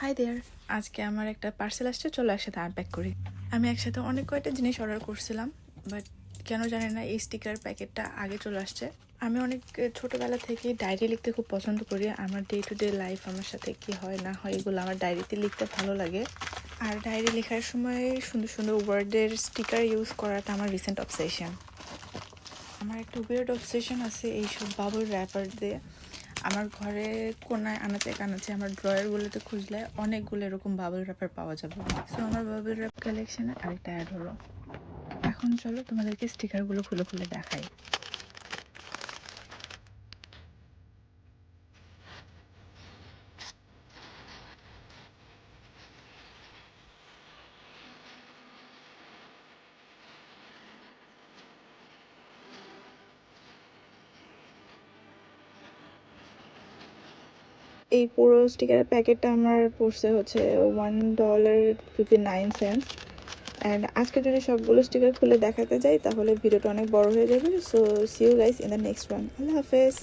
Hi there, আজকে আমার একটা পার্সেল আসছে, চলো একসাথে আনপ্যাক করি। আমি একসাথে অনেক কয়টা জিনিস অর্ডার করছিলাম, বাট কেন জানি না এই স্টিকার প্যাকেটটা আগে চলে আসছে। আমি অনেক ছোটোবেলা থেকে ডায়েরি লিখতে খুব পছন্দ করি। আমার ডে টু ডে লাইফ, আমার সাথে কি হয় না হয়, এগুলো আমার ডায়েরিতে লিখতে ভালো লাগে। আর ডায়েরি লেখার সময় সুন্দর সুন্দর ওয়ার্ডের স্টিকার ইউজ করাটা আমার রিসেন্ট অবসেশন। আমার একটা উইয়ার্ড অবসেশন আছে এইসব বাবল র্যাপার দিয়ে। আমার ঘরে কোনায় আনাচে কানাচে আমার ড্রয়ারগুলোতে খুঁজলে অনেকগুলো এরকম বাবল র্যাপার পাওয়া যাবে। সো আমার বাবল র্যাপ কালেকশানে আরেকটা অ্যাড হলো। এখন চলো তোমাদেরকে স্টিকারগুলো খুলে খুলে দেখাই। এই পুরো স্টিকারের প্যাকেটটা আমার পড়ছে হচ্ছে $1.59। অ্যান্ড আজকে যদি সবগুলো স্টিকার খুলে দেখাতে যাই তাহলে ভিডিওটা অনেক বড় হয়ে যাবে। So see you guys in the next one. আল্লাহ হাফেজ।